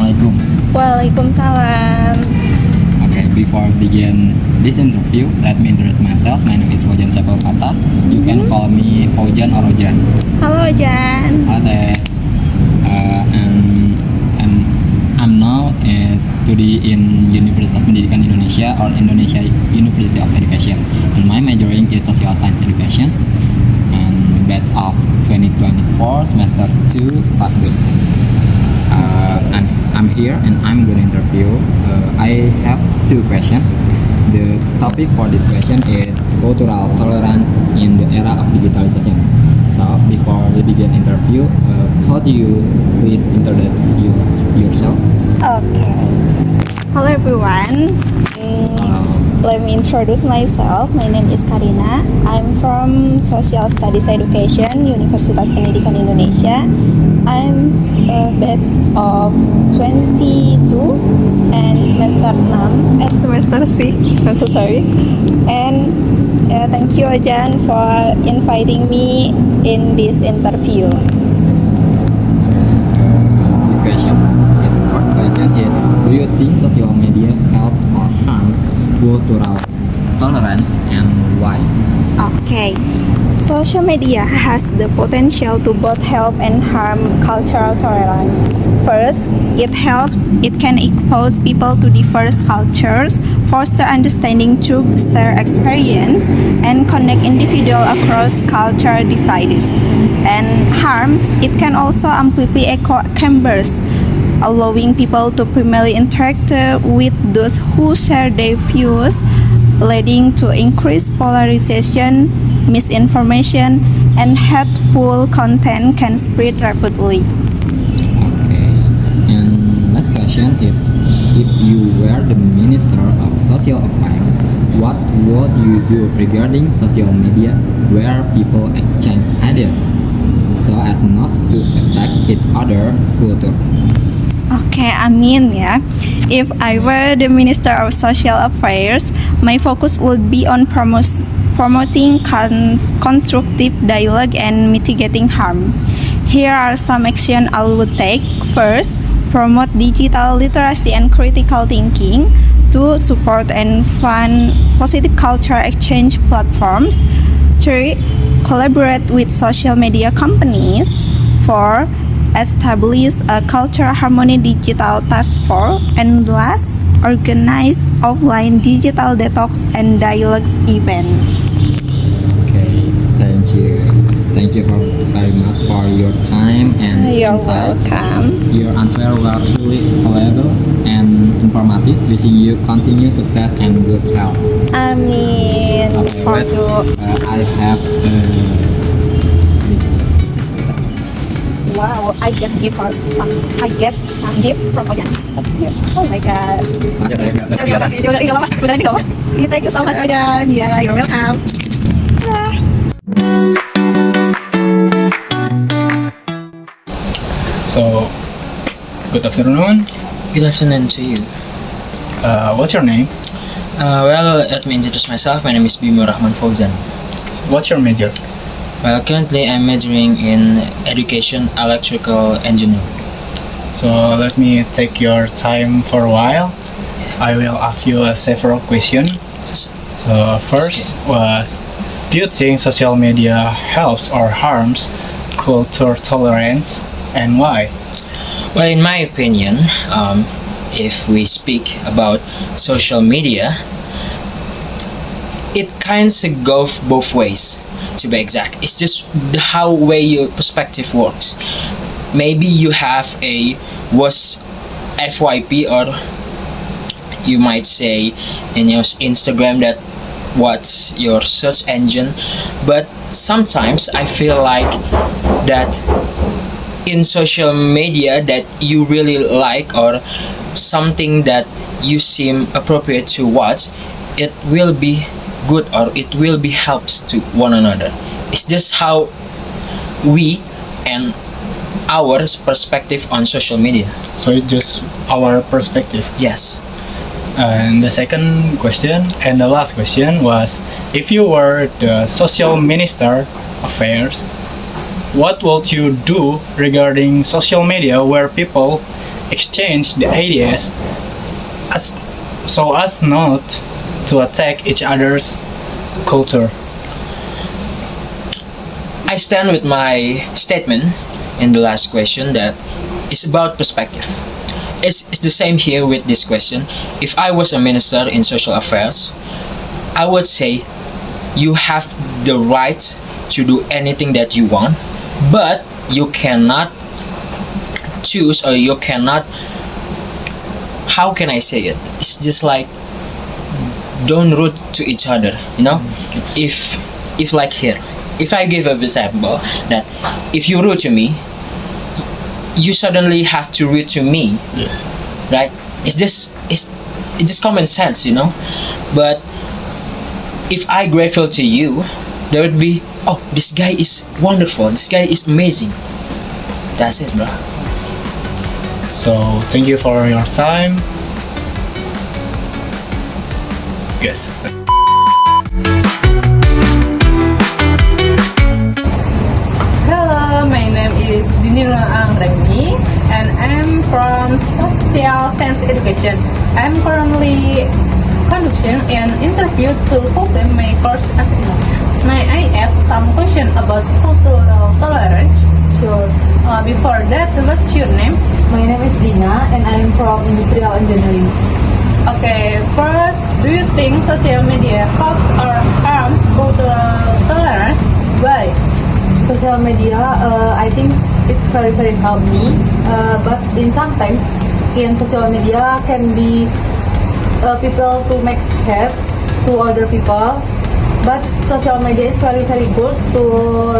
Assalamualaikum. Waalaikumsalam. Okay, before begin this interview, let me introduce myself. My name is Fauzan Saiful Fatah. You can call me Fauzan or Ojan. Halo Jan. Okay. I'm now study in Universitas Pendidikan Indonesia or Indonesia University of Education, and my majoring is Social Science Education, and batch of 2024 semester 2 class B. And I'm here and I'm going to interview. I have two questions. The topic for this question is cultural tolerance in the era of digitalization. So before we begin interview, could you please introduce yourself? Okay. Hello everyone. Hello. Let me introduce myself. My name is Karina. I'm from Social Studies Education, Universitas Pendidikan Indonesia. I'm a batch of 22 and semester 6. I'm so sorry. And thank you Ojan for inviting me in this interview. This question, its first question is: do you think social media help or harms cultural tolerance, and why? Okay, social media has the potential to both help and harm cultural tolerance. First, it can expose people to diverse cultures, foster understanding through shared experience, and connect individuals across cultural divides. And harms, it can also amplify echo chambers, allowing people to primarily interact with those who share their views, leading to increased polarization, misinformation, and hateful content can spread rapidly. Okay. And next question is: if you were the Minister of Social Affairs, what would you do regarding social media where people exchange ideas so as not to attack each other culture? Okay, ya. If I were the Minister of Social Affairs, my focus would be on promoting constructive dialogue and mitigating harm. Here are some actions I would take. First, promote digital literacy and critical thinking. 2. Support and fund positive cultural exchange platforms. 3. Collaborate with social media companies. 4. Establish a cultural harmony digital task force. And last, organize offline digital detox and dialogues events. Okay, thank you. Thank you very much for your time and You're insight. welcome. Your answers were truly valuable and informative. Wishing you continued success and good health. Amin. Okay, I have Wow, I get some gift from Ojan. Oh my god. Terima kasih. Udah nggak apa-apa. Udah nggak apa-apa. Thank you so much Ojan. Yeah, you're welcome. So, good afternoon. Good afternoon to you. What's your name? Well, let me introduce myself. My name is Bimo Rahman Fauzan. What's your major? Well, currently I'm majoring in education electrical engineering. So, let me take your time for a while. I will ask you several questions. So, first was, do you think social media helps or harms culture tolerance, and why? Well, in my opinion, if we speak about social media, it kind of goes both ways. To be exact, it's just how way your perspective works. Maybe you have a was FYP, or you might say in your Instagram that what's your search engine, but sometimes I feel like that in social media that you really like or something that you seem appropriate to watch, it will be good or it will be helps to one another. It's just how we and our perspective on social media. So, it's just our perspective. Yes. And the second question and the last question was, if you were the social minister affairs, what would you do regarding social media where people exchange the ideas as so as not to attack each other's culture. I stand with my statement in the last question that it's about perspective. It's the same here with this question. If I was a minister in social affairs, I would say you have the right to do anything that you want, but you cannot choose, or you cannot, how can I say it? It's just like, don't root to each other, you know? If like here, if I give an example that if you root to me, you suddenly have to root to me, right? It's just common sense, you know. But if I grateful to you, there would be, oh, this guy is wonderful, this guy is amazing. That's it, bro. So thank you for your time. Yes. Hello, my name is Dinila Anggreni and I'm from Social Science Education. I'm currently conducting an interview to fulfill my course assignment. May I ask some question about cultural tolerance? Sure. Before that, what's your name? My name is Dina and I'm from Industrial Engineering. Okay, first, do you think social media helps or harms cultural tolerance? Why? Social media, I think it's very help me. But in sometimes in social media can be people to make hate to other people. But social media is very good to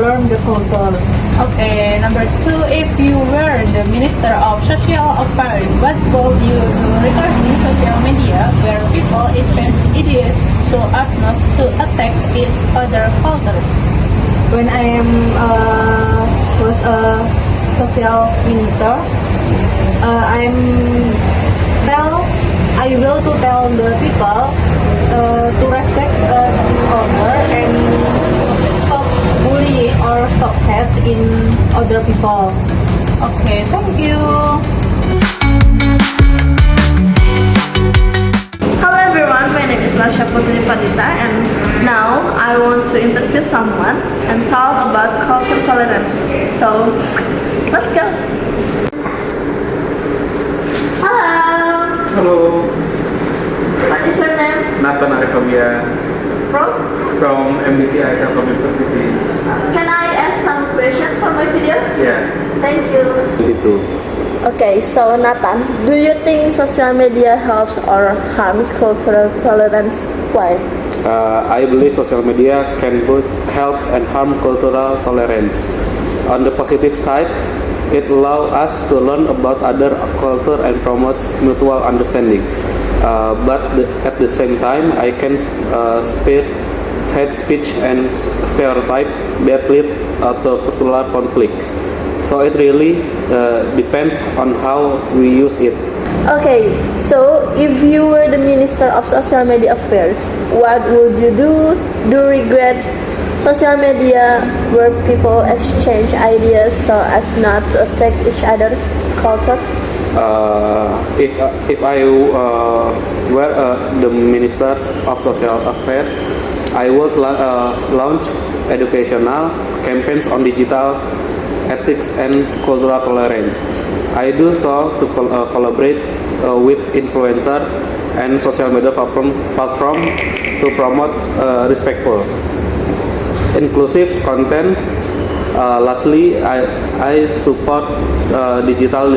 learn the culture. Okay, number two, if you were the Minister of Social Affairs, what would you do regarding social media where people exchange ideas so as not to attack each other culture? When I am was a social minister, I will to tell the people to respect each other and stop bullying or stop hate in other people. Okay, thank you. Hello everyone, my name is Marsha Putri Pandita and now I want to interview someone and talk about cultural tolerance. So, let's go! Hello! Hello, What is your name? Nathan Arifamia from MBTI Telkom University. Can I ask some questions for my video? Yeah, Thank you. itu. Okay, so Nathan, do you think social media helps or harms cultural tolerance? Why? I believe social media can both help and harm cultural tolerance. On the positive side, it allows us to learn about other culture and promotes mutual understanding. At the same time, I can spread hate speech and stereotype that lead to cultural conflict. So it really depends on how we use it. Okay, so if you were the Minister of Social Media Affairs, what would you do? Do you regret social media where people exchange ideas so as not to attack each other's culture? If I were the Minister of Social Affairs, I would launch educational campaigns on digital ethics and cultural tolerance. I do so to collaborate with influencers and social media platform to promote respectful, inclusive content. Lastly, I support digital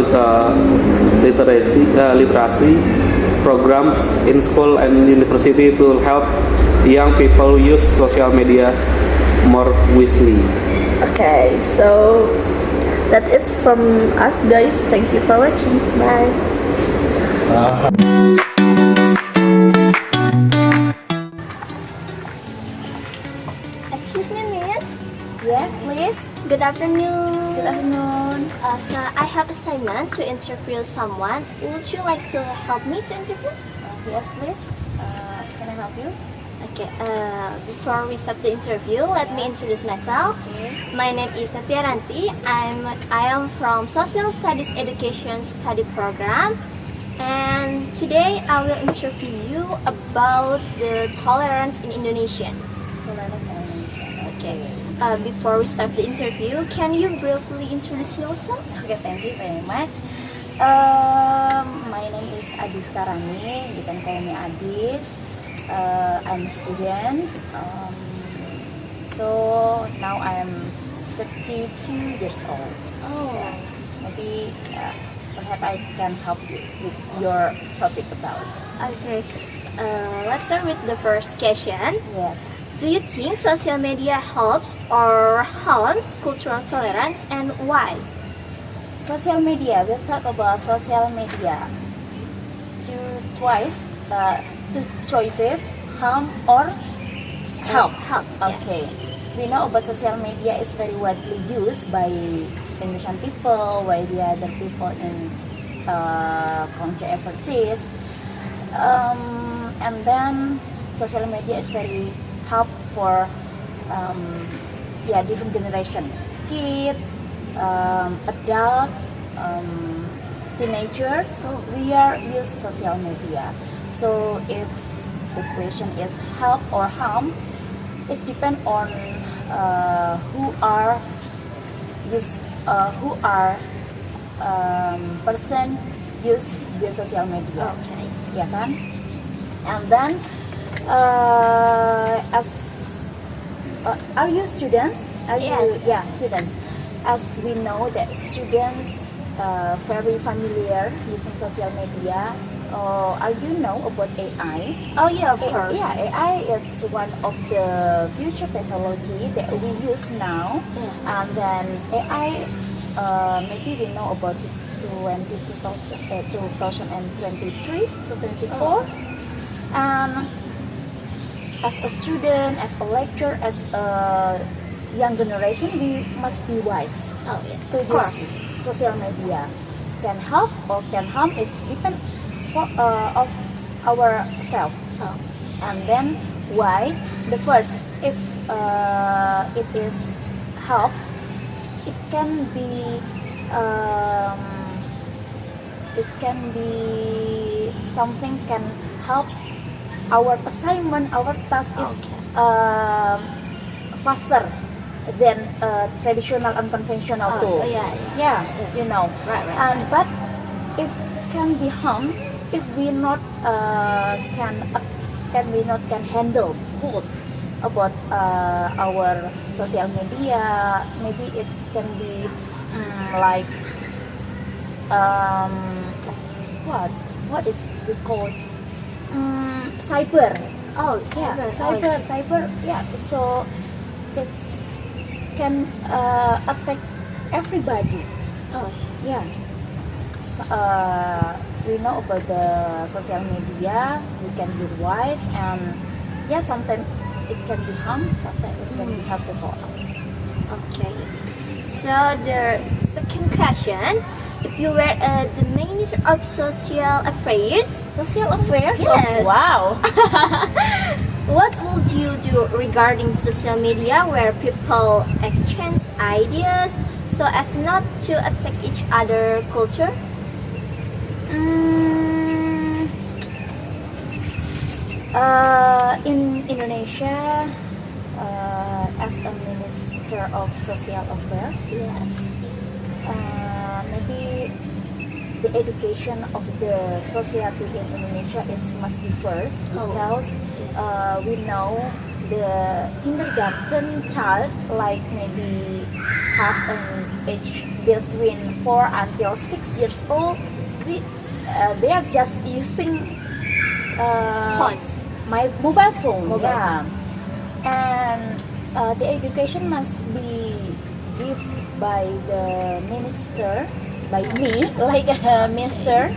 literacy programs in school and university to help young people use social media more wisely. Okay, so that's it from us guys. Thank you for watching. Bye. Excuse me, miss. Yes, please. Good afternoon. Good afternoon. So I have assignment to interview someone. Would you like to help me to interview? Yes, please. Can I help you? Okay, before we start the interview, let me introduce myself. My name is Satyaranti. I am from Social Studies Education Study Program, and today I will interview you about the tolerance in Indonesia. Okay. Before we start the interview, can you briefly introduce yourself? Okay, thank you very much. My name is Adis Karani. You can call me Adis. I'm a student. So now I'm 32 years old. Oh, Maybe perhaps I can help you with your topic about. okay. Let's start with the first question. Yes. Do you think social media helps or harms cultural tolerance, and why? Social media. We'll talk about social media. Two choices: harm or help. Help. Okay. We know about social media is very widely used by Indonesian people, by the other people in country overseas. And then social media is very help for different generation, kids, adults, teenagers. We are use social media. So if the question is help or harm, it depends on person use the social media. Okay. Ya kan? And then are you students? Yes. Students. As we know that students very familiar using social media. Are you know about AI? Oh yeah, of course. Yeah, AI is one of the future technology that we use now. And then AI, maybe we know about 2023 to 24. And as a student, as a lecturer, as a young generation, we must be wise Oh yeah. to Of course. use social media. Can help or can harm, it's depend of ourselves. Oh. And then why? The first, if it is help, it can be something can help our assignment, our task is faster than traditional and conventional tools. Yeah. You know. Right. And but if can be harmed, if we not can handle good about our social media, maybe it can be like what is we call cyber. Oh, Cyber. Yeah. So it's can attack everybody. Oh. Yeah. We know about the social media. We can be wise, and sometimes it can be harm, sometimes it can be helpful for us. Okay. So the second question: if you were the Minister of Social Affairs, Yes. Wow. what would you do regarding social media where people exchange ideas so as not to attack each other culture? In Indonesia, as a Minister of Social Affairs, Yes. Maybe the education of the society in Indonesia must be first, because we know the kindergarten child, like maybe have an age between 4 until 6 years old, they are just using my mobile phone. And the education must be given by the minister, by me, like a minister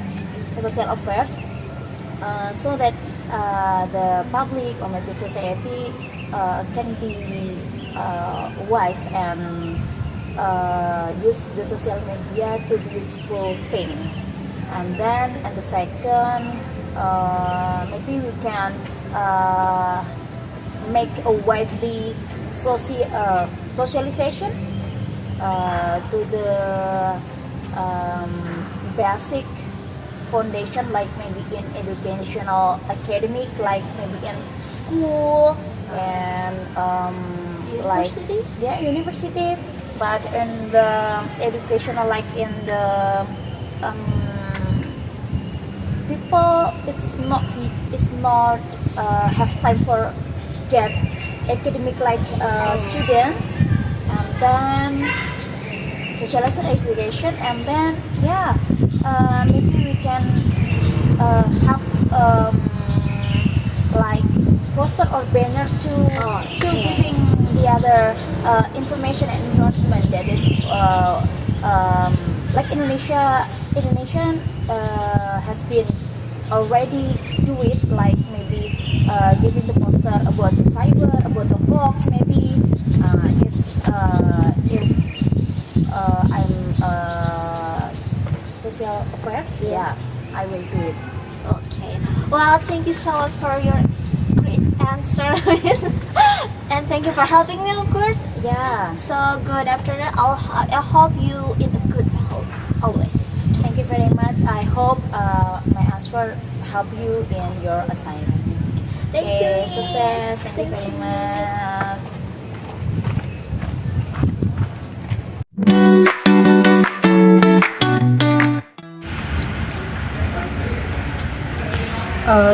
of social affairs, so that the public or maybe society can be wise and use the social media to be useful thing. And then, and the second, maybe we can make a widely socialization to the basic foundation, like maybe in educational academic, like maybe in school and University? like university, but in the educational, like in the people, it's not have time for get academic like students, and then socialization education, and then maybe we can have like poster or banner to giving the other information and announcement that is like Indonesian has been already do it, like maybe giving the poster about the cyber, about the hoax, maybe it's if I'm social affairs, Yes. I will do it. Okay. Well, thank you so much for your great answer, and thank you for helping me, of course. Yeah. So good afternoon. I hope you in a good health always. Thank you very much. I hope my answer help you in your assignment. Thank Okay, you. success. Thank you very much.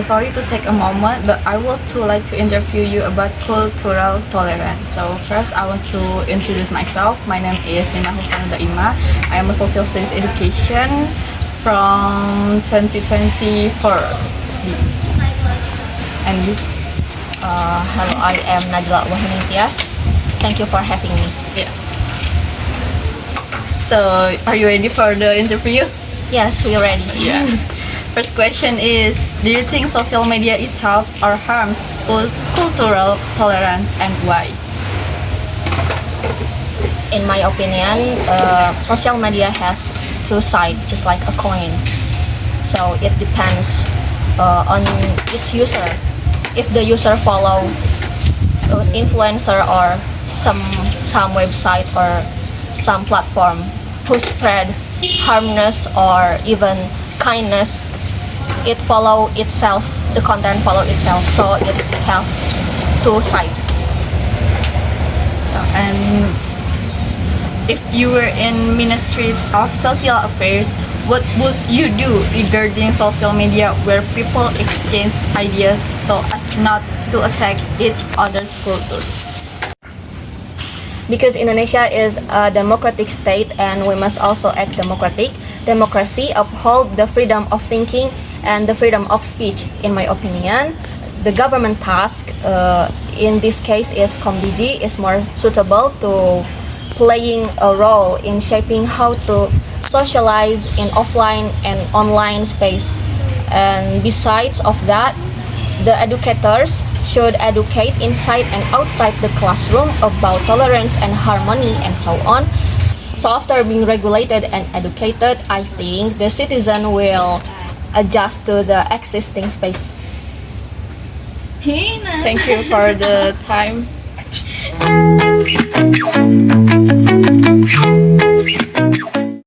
Sorry to take a moment, but I would too like to interview you about cultural tolerance. So first, I want to introduce myself. My name is Nina Husana Daima. I am a social studies education from 2024. And you? Hello, I am Najla Wahiningtyas. Thank you for having me. Yeah. So, are you ready for the interview? Yes, we're ready. Yeah. First question is, do you think social media is helps or harms cultural tolerance, and why? In my opinion, social media has two sides, just like a coin. So it depends on its user. If the user follow an influencer or some website or some platform who spread harmless or even kindness, it follow itself, the content follow itself, so it have two sides. So, and if you were in Ministry of Social Affairs, what would you do regarding social media where people exchange ideas so as not to attack each other's culture? Because Indonesia is a democratic state and we must also act democratic. Democracy uphold the freedom of thinking and the freedom of speech. In my opinion, the government task in this case is Komdigi is more suitable to playing a role in shaping how to socialize in offline and online space. And besides of that, the educators should educate inside and outside the classroom about tolerance and harmony and so on. So after being regulated and educated, I think the citizen will adjust to the existing space. Thank you for the time.